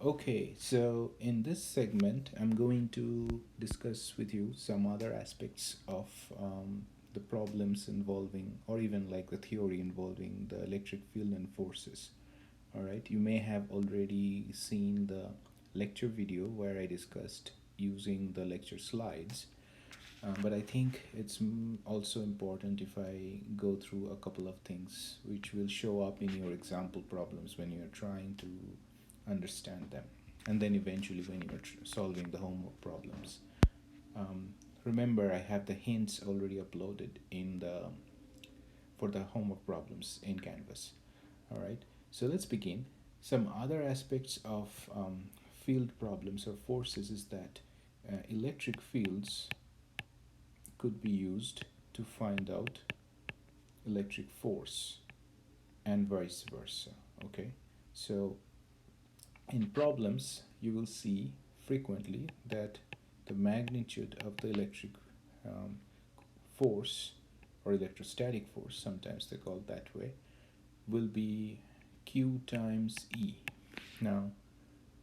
Okay, so in this segment, I'm going to discuss with you some other aspects of the problems involving, or even like the theory involving the electric field and forces. All right, you may have already seen the lecture video where I discussed using the lecture slides, but I think it's also important if I go through a couple of things which will show up in your example problems when you're trying to understand them, and then eventually when you're solving the homework problems. Um, Remember, I have the hints already uploaded in the for the homework problems in Canvas. All right, so let's begin. Some other aspects of field problems or forces is that electric fields could be used to find out electric force and vice versa. Okay, so in problems you will see frequently that the magnitude of the electric um, force or electrostatic force, sometimes they call it that way, will be q times e. Now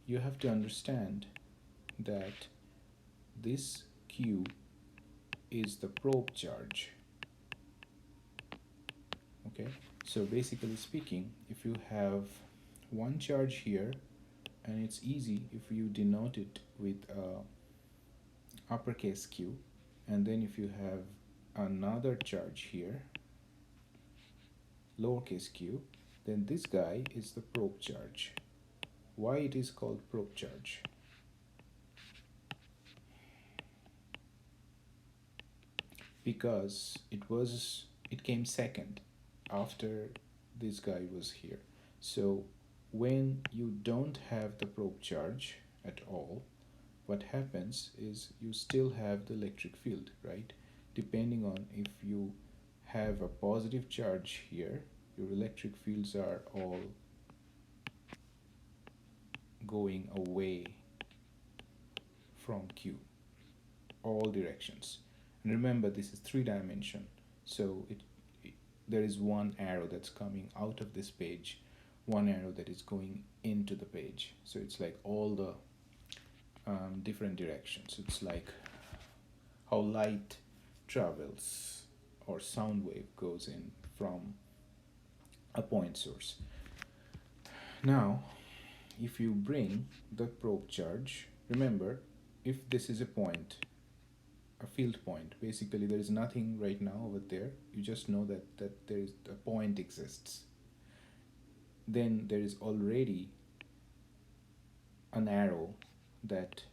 you have to understand that this q is the probe charge. Okay, so basically speaking, if you have one charge here, and it's easy if you denote it with uppercase q, and then if you have another charge here, lowercase q, then this guy is the probe charge. Why it is called probe charge? Because it came second after this guy was here. So when you don't have the probe charge at all, what happens is you still have the electric field, right? Depending on if you have a positive charge here, your electric fields are all going away from Q, all directions. And remember, this is three dimension, so it there is one arrow that's coming out of this page, one arrow that is going into the page. So it's like all the different directions. It's like how light travels or sound wave goes in from a point source. Now, if you bring the probe charge, remember, if this is a point, a field point, basically there is nothing right now over there. You just know that there is a point exists. Then there is already an arrow that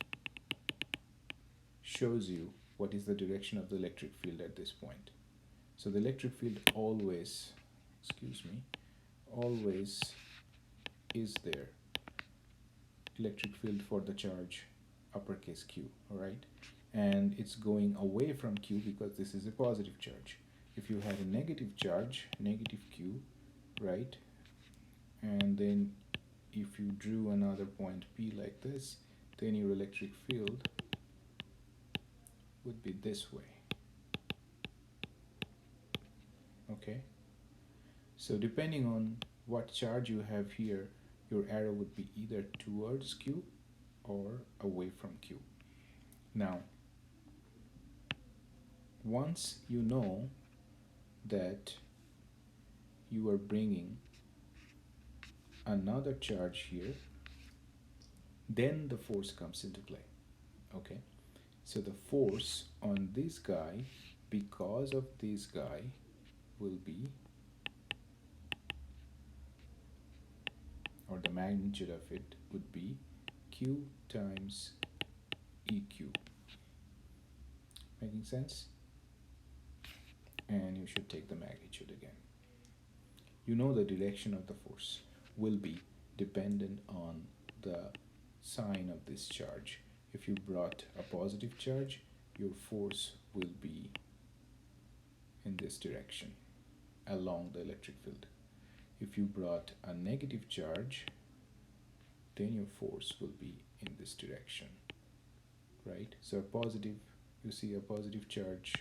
shows you what is the direction of the electric field at this point. So the electric field always, excuse me, always is there. Electric field for the charge uppercase q, all right, and it's going away from q because this is a positive charge. If you had a negative charge, negative q, right, and then if you drew another point p like this, then your electric field would be this way. Okay, so depending on what charge you have here, your arrow would be either towards q or away from q. Now, once you know that you are bringing another charge here, then the force comes into play. Okay, so the force on this guy because of this guy will be, or the magnitude of it would be, q times eq. Making sense? And you should take the magnitude again. You know the direction of the force will be dependent on the sign of this charge. If you brought a positive charge, your force will be in this direction along the electric field. If you brought a negative charge, then your force will be in this direction, right? So a positive, you see a positive charge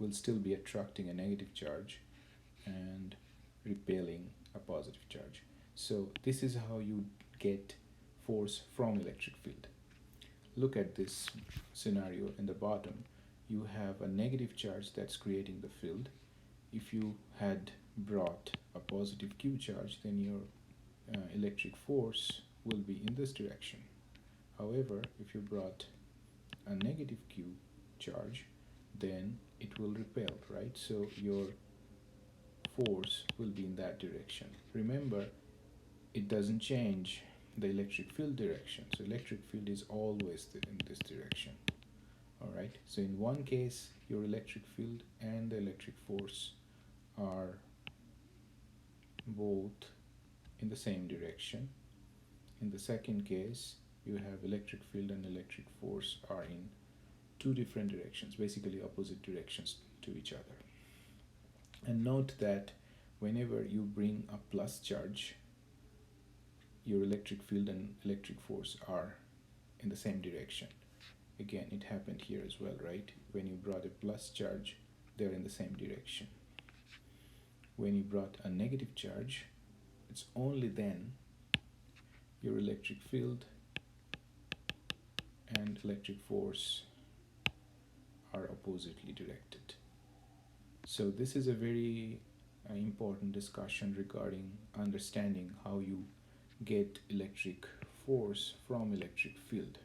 will still be attracting a negative charge and repelling a positive charge. So this is how you get force from electric field. Look at this scenario in the bottom. You have a negative charge that's creating the field. If you had brought a positive q charge, then your electric force will be in this direction. However, if you brought a negative q charge, then it will repel, right? So your force will be in that direction. Remember, it doesn't change the electric field direction. So electric field is always in this direction. All right. So in one case, your electric field and the electric force are both in the same direction. In the second case, you have electric field and electric force are in two different directions, basically opposite directions to each other. And note that whenever you bring a plus charge, your electric field and electric force are in the same direction. Again, it happened here as well, right? When you brought a plus charge, they're in the same direction. When you brought a negative charge, it's only then your electric field and electric force are oppositely directed. So this is a very important discussion regarding understanding how you get electric force from electric field.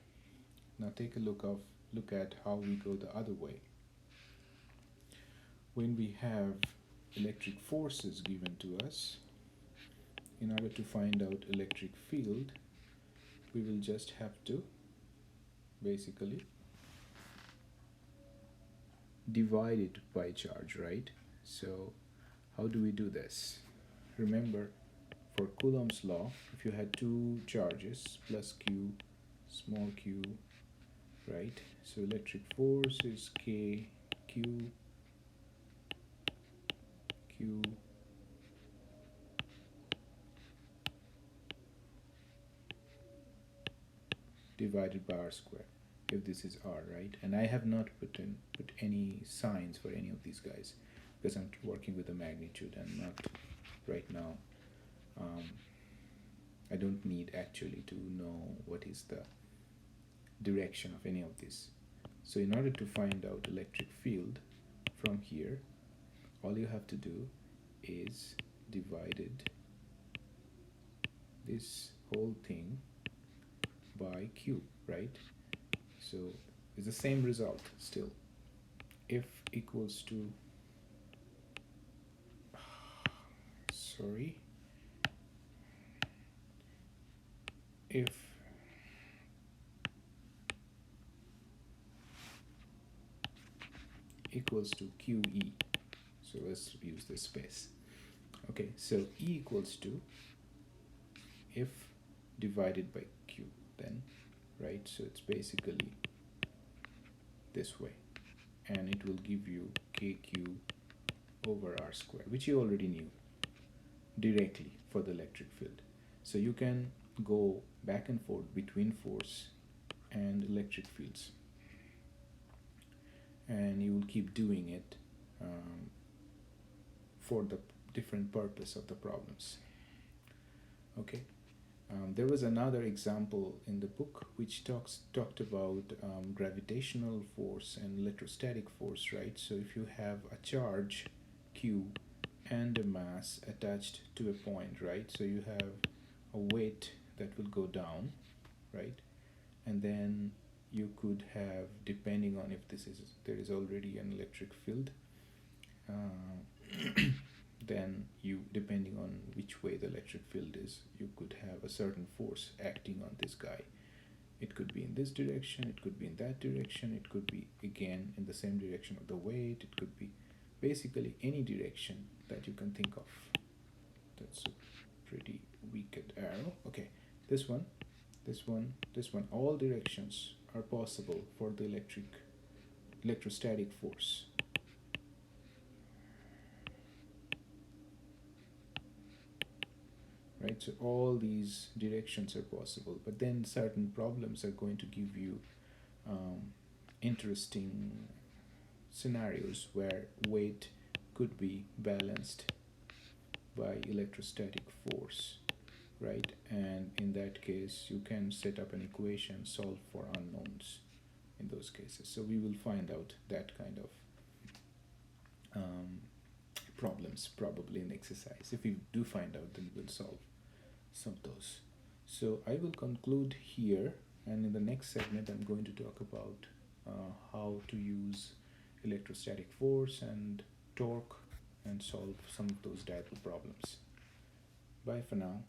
Now take a look at how we go the other way. When we have electric forces given to us, in order to find out electric field, we will just have to basically divide it by charge, right? So how do we do this? Remember, for Coulomb's law, if you had two charges, plus q, small q, right? So electric force is k q q divided by r square, if this is r, right? And I have not put any signs for any of these guys because I'm working with the magnitude and not right now. I don't need actually to know what is the direction of any of this. So in order to find out electric field from here, all you have to do is divided this whole thing by q, right? So it's the same result still. If equals to sorry, if equals to QE, so let's use this space. Okay, so E equals to if divided by Q then, right? So it's basically this way, and it will give you KQ over R square, which you already knew directly for the electric field. So you can go back and forth between force and electric fields, and you will keep doing it for the different purpose of the problems. Okay. There was another example in the book which talked about gravitational force and electrostatic force, right? So if you have a charge q and a mass attached to a point, right? So you have a weight that will go down, right? And then you could have, depending on if there is already an electric field, then you, depending on which way the electric field is, you could have a certain force acting on this guy. It could be in this direction, it could be in that direction, it could be again in the same direction of the weight, it could be basically any direction that you can think of. That's a pretty weak arrow. Okay, this one, all directions are possible for the electrostatic force. Right, so all these directions are possible, but then certain problems are going to give you interesting scenarios where weight could be balanced by electrostatic force. right? And in that case, you can set up an equation, solve for unknowns in those cases. So we will find out that kind of um, problems probably in exercise. If we do find out, then we'll solve some of those. So I will conclude here, and in the next segment, I'm going to talk about how to use electrostatic force and torque and solve some of those diagonal problems. Bye for now.